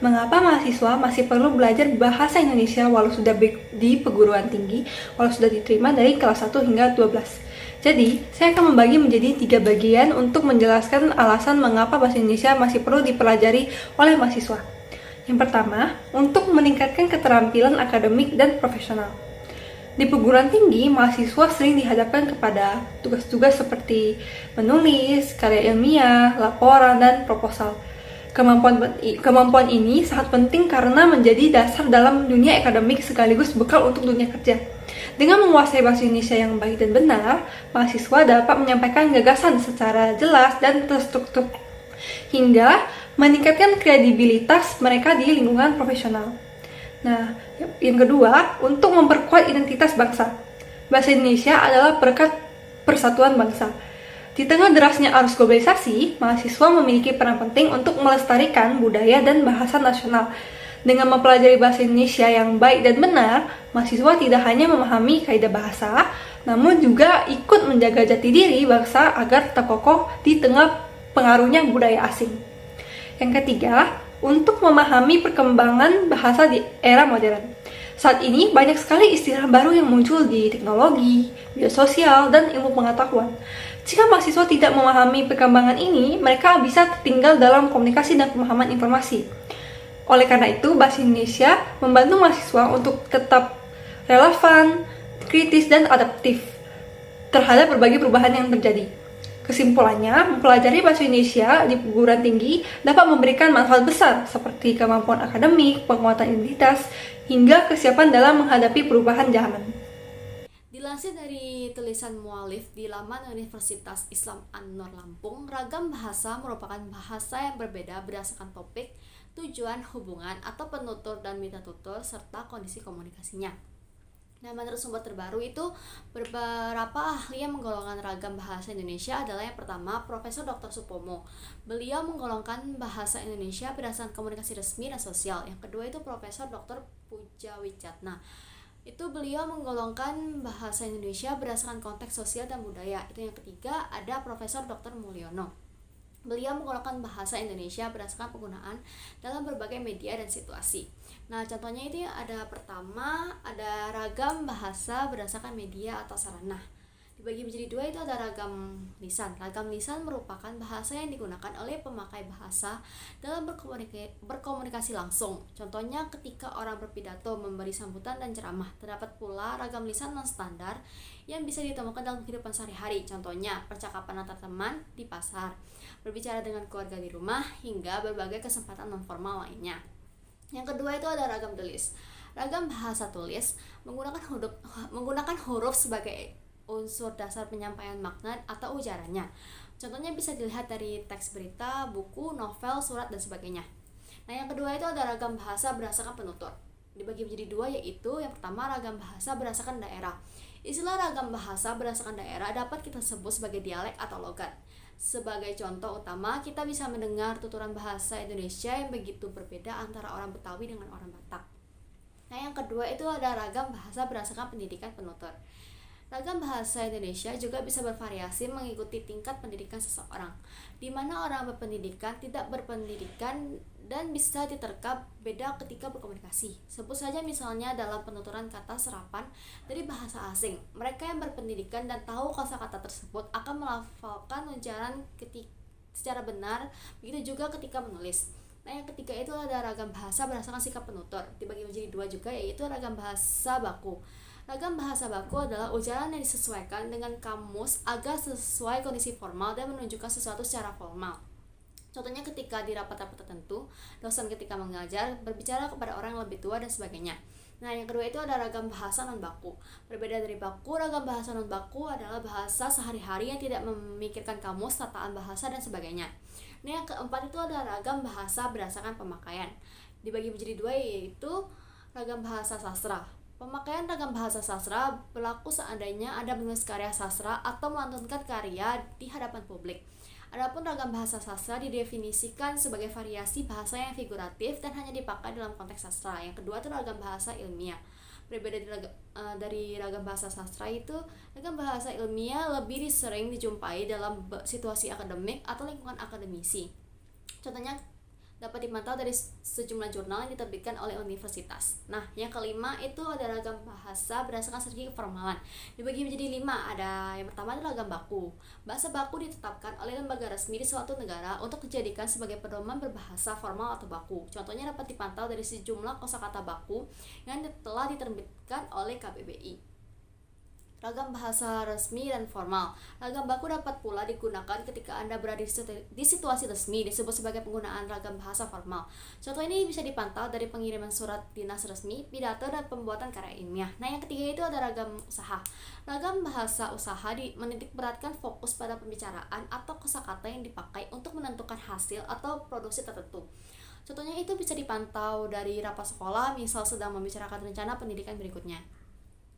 Mengapa mahasiswa masih perlu belajar bahasa Indonesia walau sudah di perguruan tinggi, walau sudah diterima dari kelas 1 hingga 12? Jadi, saya akan membagi menjadi 3 bagian untuk menjelaskan alasan mengapa bahasa Indonesia masih perlu dipelajari oleh mahasiswa. Yang pertama, untuk meningkatkan keterampilan akademik dan profesional. Di perguruan tinggi, mahasiswa sering dihadapkan kepada tugas-tugas seperti menulis, karya ilmiah, laporan, dan proposal. Kemampuan ini sangat penting karena menjadi dasar dalam dunia akademik sekaligus bekal untuk dunia kerja. Dengan menguasai bahasa Indonesia yang baik dan benar, mahasiswa dapat menyampaikan gagasan secara jelas dan terstruktur, hingga meningkatkan kredibilitas mereka di lingkungan profesional. Nah, yang kedua, untuk memperkuat identitas bangsa. Bahasa Indonesia adalah perekat persatuan bangsa. Di tengah derasnya arus globalisasi, mahasiswa memiliki peran penting untuk melestarikan budaya dan bahasa nasional. Dengan mempelajari bahasa Indonesia yang baik dan benar, mahasiswa tidak hanya memahami kaidah bahasa, namun juga ikut menjaga jati diri bangsa agar tetap kokoh di tengah pengaruhnya budaya asing. Yang ketiga, untuk memahami perkembangan bahasa di era modern. Saat ini banyak sekali istilah baru yang muncul di teknologi, media sosial, dan ilmu pengetahuan. Jika mahasiswa tidak memahami perkembangan ini, mereka bisa tertinggal dalam komunikasi dan pemahaman informasi. Oleh karena itu, bahasa Indonesia membantu mahasiswa untuk tetap relevan, kritis, dan adaptif terhadap berbagai perubahan yang terjadi. Kesimpulannya, mempelajari bahasa Indonesia di perguruan tinggi dapat memberikan manfaat besar seperti kemampuan akademik, penguatan identitas, hingga kesiapan dalam menghadapi perubahan zaman. Dilansir dari tulisan mualif di laman Universitas Islam An-Nur Lampung, ragam bahasa merupakan bahasa yang berbeda berdasarkan topik, tujuan, hubungan, atau penutur dan metatutur, serta kondisi komunikasinya. Nah, menurut sumber terbaru itu, beberapa ahli yang menggolongkan ragam bahasa Indonesia adalah yang pertama, Profesor Dr. Supomo. Beliau menggolongkan bahasa Indonesia berdasarkan komunikasi resmi dan sosial. Yang kedua itu Profesor Dr. Puja Wicatna. Itu beliau menggolongkan bahasa Indonesia berdasarkan konteks sosial dan budaya. Itu yang ketiga, ada Profesor Dr. Mulyono. Beliau menggolongkan bahasa Indonesia berdasarkan penggunaan dalam berbagai media dan situasi. Nah, contohnya itu ada pertama, ada ragam bahasa berdasarkan media atau sarana. Dibagi menjadi dua itu ada ragam lisan. Ragam lisan merupakan bahasa yang digunakan oleh pemakai bahasa dalam berkomunikasi langsung. Contohnya ketika orang berpidato, memberi sambutan, dan ceramah. Terdapat pula ragam lisan non-standar yang bisa ditemukan dalam kehidupan sehari-hari. Contohnya percakapan antar teman di pasar, berbicara dengan keluarga di rumah, hingga berbagai kesempatan non-formal lainnya. Yang kedua itu ada ragam tulis. Ragam bahasa tulis menggunakan huruf sebagai unsur dasar penyampaian makna atau ujarannya. Contohnya bisa dilihat dari teks berita, buku, novel, surat, dan sebagainya. Nah, yang kedua itu ada ragam bahasa berdasarkan penutur. Dibagi menjadi dua, yaitu yang pertama ragam bahasa berdasarkan daerah. Istilah ragam bahasa berdasarkan daerah dapat kita sebut sebagai dialek atau logat. Sebagai contoh utama, kita bisa mendengar tuturan bahasa Indonesia yang begitu berbeda antara orang Betawi dengan orang Batak. Nah, yang kedua itu ada ragam bahasa berdasarkan pendidikan penutur. Ragam bahasa Indonesia juga bisa bervariasi mengikuti tingkat pendidikan seseorang, di mana orang berpendidikan, tidak berpendidikan, dan bisa diterka beda ketika berkomunikasi. Sebut saja misalnya dalam penuturan kata serapan dari bahasa asing. Mereka yang berpendidikan dan tahu kosakata tersebut akan melafalkan ujaran secara benar, begitu juga ketika menulis. Nah, yang ketiga itu ada ragam bahasa berdasarkan sikap penutur. Dibagi menjadi dua juga, yaitu ragam bahasa baku. Ragam bahasa baku adalah ujaran yang disesuaikan dengan kamus agar sesuai kondisi formal dan menunjukkan sesuatu secara formal. Contohnya ketika di rapat-rapat tertentu, dosen ketika mengajar berbicara kepada orang yang lebih tua dan sebagainya. Nah, yang kedua itu ada ragam bahasa non-baku. Berbeda dari baku, ragam bahasa non-baku adalah bahasa sehari-hari yang tidak memikirkan kamus, tataan bahasa, dan sebagainya. Nah, yang keempat itu ada ragam bahasa berdasarkan pemakaian. Dibagi menjadi dua, yaitu ragam bahasa sastra. Pemakaian ragam bahasa sastra berlaku seandainya Anda menulis karya sastra atau melantunkan karya di hadapan publik. Adapun ragam bahasa sastra didefinisikan sebagai variasi bahasa yang figuratif dan hanya dipakai dalam konteks sastra. Yang kedua itu ragam bahasa ilmiah. Berbeda dari ragam bahasa sastra itu, ragam bahasa ilmiah lebih sering dijumpai dalam situasi akademik atau lingkungan akademisi. Contohnya dapat dipantau dari sejumlah jurnal yang diterbitkan oleh universitas. Nah, yang kelima itu ada ragam bahasa berdasarkan segi keformalan. Dibagi menjadi 5. Ada yang pertama adalah ragam baku. Bahasa baku ditetapkan oleh lembaga resmi di suatu negara untuk dijadikan sebagai pedoman berbahasa formal atau baku. Contohnya dapat dipantau dari sejumlah kosakata baku yang telah diterbitkan oleh KBBI. Ragam bahasa resmi dan formal. Ragam baku dapat pula digunakan ketika Anda berada di situasi resmi, disebut sebagai penggunaan ragam bahasa formal. Contoh ini bisa dipantau dari pengiriman surat dinas resmi, pidato, dan pembuatan karya ilmiah. Nah, yang ketiga itu ada ragam usaha. Ragam bahasa usaha menitikberatkan fokus pada pembicaraan atau kosakata yang dipakai untuk menentukan hasil atau produksi tertentu. Contohnya itu bisa dipantau dari rapat sekolah, misal sedang membicarakan rencana pendidikan berikutnya.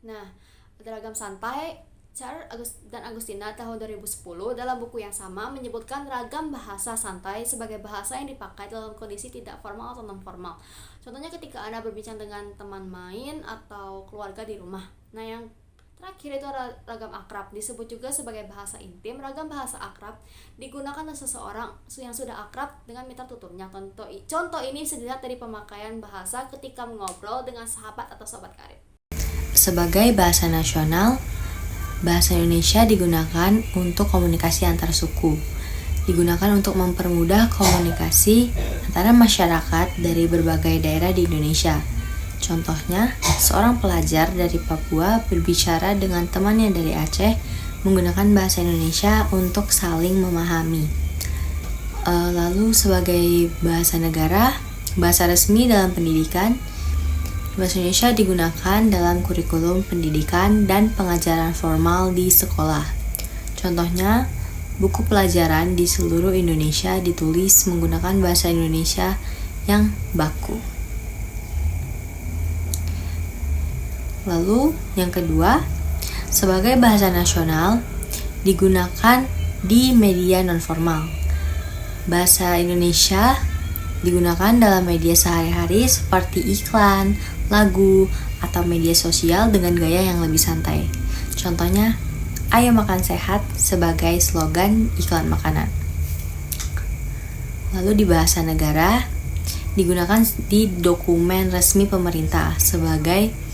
Nah, ada ragam santai. Char dan Agustina tahun 2010 dalam buku yang sama menyebutkan ragam bahasa santai sebagai bahasa yang dipakai dalam kondisi tidak formal atau non formal. Contohnya ketika Anda berbincang dengan teman main atau keluarga di rumah. Nah, yang terakhir itu ada ragam akrab, disebut juga sebagai bahasa intim. Ragam bahasa akrab digunakan oleh seseorang yang sudah akrab dengan mitra tuturnya. Contoh ini bisa dilihat dari pemakaian bahasa ketika mengobrol dengan sahabat atau sahabat karib. Sebagai bahasa nasional, bahasa Indonesia digunakan untuk komunikasi antar suku. Digunakan untuk mempermudah komunikasi antara masyarakat dari berbagai daerah di Indonesia. Contohnya, seorang pelajar dari Papua berbicara dengan temannya dari Aceh menggunakan bahasa Indonesia untuk saling memahami. Lalu sebagai bahasa negara, bahasa resmi dalam pendidikan, bahasa Indonesia digunakan dalam kurikulum pendidikan dan pengajaran formal di sekolah. Contohnya, buku pelajaran di seluruh Indonesia ditulis menggunakan bahasa Indonesia yang baku. Lalu, yang kedua, sebagai bahasa nasional digunakan di media non-formal. Bahasa Indonesia digunakan dalam media sehari-hari seperti iklan, lagu, atau media sosial dengan gaya yang lebih santai. Contohnya, ayo makan sehat sebagai slogan iklan makanan. Lalu di bahasa negara, digunakan di dokumen resmi pemerintah sebagai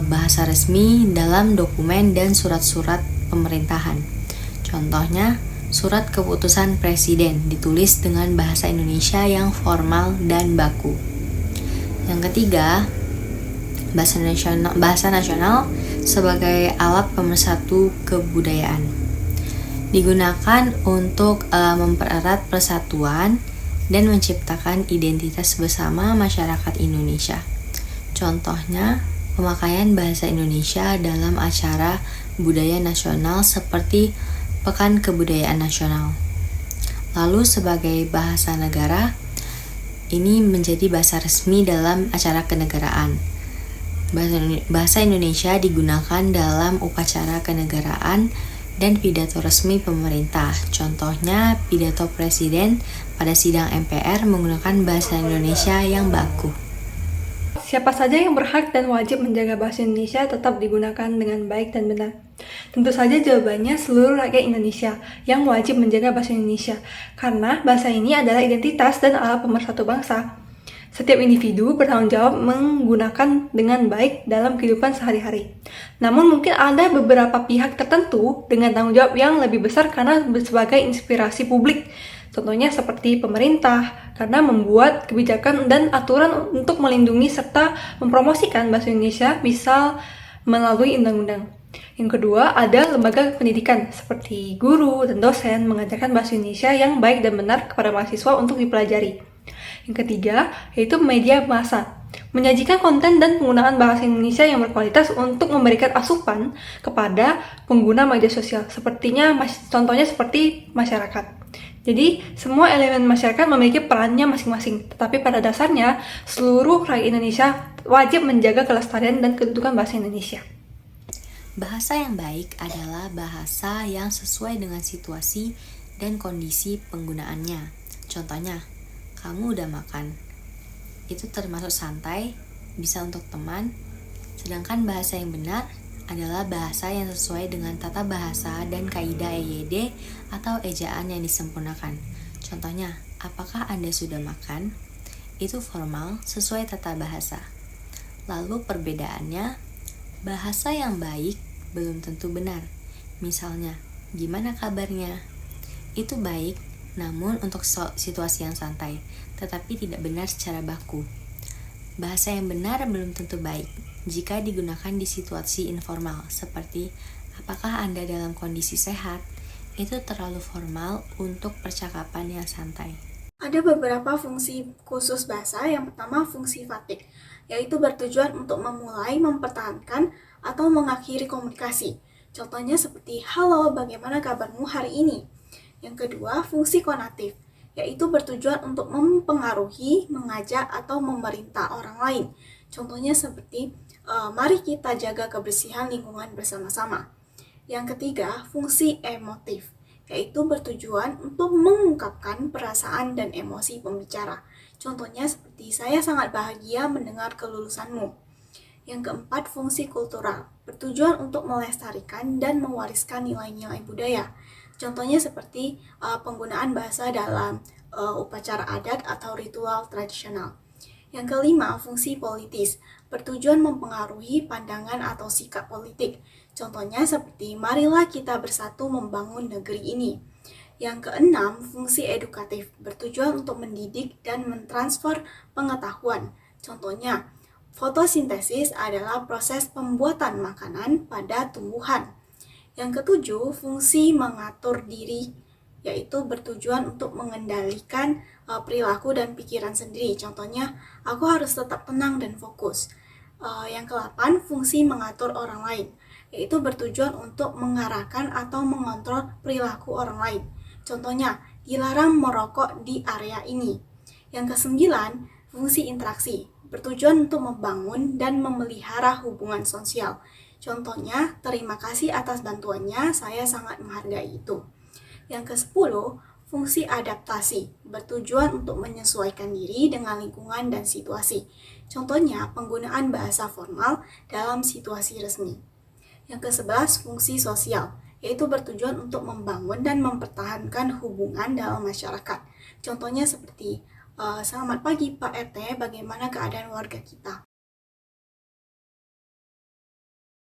bahasa resmi dalam dokumen dan surat-surat pemerintahan. Contohnya, surat keputusan presiden ditulis dengan bahasa Indonesia yang formal dan baku. Yang ketiga, bahasa nasional sebagai alat pemersatu kebudayaan. Digunakan untuk mempererat persatuan dan menciptakan identitas bersama masyarakat Indonesia. Contohnya, pemakaian bahasa Indonesia dalam acara budaya nasional seperti Pekan Kebudayaan Nasional. Lalu sebagai bahasa negara, ini menjadi bahasa resmi dalam acara kenegaraan. Bahasa Indonesia digunakan dalam upacara kenegaraan dan pidato resmi pemerintah. Contohnya, pidato presiden pada sidang MPR menggunakan bahasa Indonesia yang baku. Siapa saja yang berhak dan wajib menjaga bahasa Indonesia tetap digunakan dengan baik dan benar? Tentu saja jawabannya seluruh rakyat Indonesia yang wajib menjaga bahasa Indonesia, karena bahasa ini adalah identitas dan alat pemersatu bangsa. Setiap individu bertanggung jawab menggunakan dengan baik dalam kehidupan sehari-hari. Namun mungkin ada beberapa pihak tertentu dengan tanggung jawab yang lebih besar karena sebagai inspirasi publik. Contohnya seperti pemerintah, karena membuat kebijakan dan aturan untuk melindungi serta mempromosikan bahasa Indonesia, misal melalui undang-undang. Yang kedua, ada lembaga pendidikan seperti guru dan dosen mengajarkan bahasa Indonesia yang baik dan benar kepada mahasiswa untuk dipelajari. Yang ketiga, yaitu media massa, menyajikan konten dan penggunaan bahasa Indonesia yang berkualitas untuk memberikan asupan kepada pengguna media sosial, contohnya seperti masyarakat. Jadi, semua elemen masyarakat memiliki perannya masing-masing, tetapi pada dasarnya, seluruh rakyat Indonesia wajib menjaga kelestarian dan kedudukan bahasa Indonesia. Bahasa yang baik adalah bahasa yang sesuai dengan situasi dan kondisi penggunaannya. Contohnya, kamu udah makan. Itu termasuk santai, bisa untuk teman. Sedangkan bahasa yang benar adalah bahasa yang sesuai dengan tata bahasa dan kaidah EYD atau ejaan yang disempurnakan. Contohnya, apakah Anda sudah makan? Itu formal sesuai tata bahasa. Lalu perbedaannya, bahasa yang baik belum tentu benar. Misalnya, gimana kabarnya? Itu baik, namun untuk situasi yang santai, tetapi tidak benar secara baku. Bahasa yang benar belum tentu baik jika digunakan di situasi informal, seperti apakah Anda dalam kondisi sehat? Itu terlalu formal untuk percakapan yang santai. Ada beberapa fungsi khusus bahasa. Yang pertama, fungsi fatik, yaitu bertujuan untuk memulai, mempertahankan, atau mengakhiri komunikasi. Contohnya seperti, halo, bagaimana kabarmu hari ini? Yang kedua, fungsi konatif, yaitu bertujuan untuk mempengaruhi, mengajak, atau memerintah orang lain. Contohnya seperti, mari kita jaga kebersihan lingkungan bersama-sama. Yang ketiga, fungsi emotif, yaitu bertujuan untuk mengungkapkan perasaan dan emosi pembicara. Contohnya seperti, saya sangat bahagia mendengar kelulusanmu. Yang keempat, fungsi kultural, bertujuan untuk melestarikan dan mewariskan nilai-nilai budaya. Contohnya seperti penggunaan bahasa dalam upacara adat atau ritual tradisional. Yang kelima, fungsi politis, bertujuan mempengaruhi pandangan atau sikap politik. Contohnya seperti, marilah kita bersatu membangun negeri ini. Yang keenam, fungsi edukatif, bertujuan untuk mendidik dan mentransfer pengetahuan. Contohnya, fotosintesis adalah proses pembuatan makanan pada tumbuhan. Yang ketujuh, fungsi mengatur diri, yaitu bertujuan untuk mengendalikan perilaku dan pikiran sendiri. Contohnya, aku harus tetap tenang dan fokus. Yang ke-8, fungsi mengatur orang lain, yaitu bertujuan untuk mengarahkan atau mengontrol perilaku orang lain. Contohnya, dilarang merokok di area ini. Yang ke-9, fungsi interaksi, bertujuan untuk membangun dan memelihara hubungan sosial. Contohnya, terima kasih atas bantuannya, saya sangat menghargai itu. Yang ke-10, fungsi adaptasi, bertujuan untuk menyesuaikan diri dengan lingkungan dan situasi. Contohnya, penggunaan bahasa formal dalam situasi resmi. Yang ke-11, fungsi sosial, yaitu bertujuan untuk membangun dan mempertahankan hubungan dalam masyarakat. Contohnya seperti, selamat pagi Pak RT, bagaimana keadaan warga kita?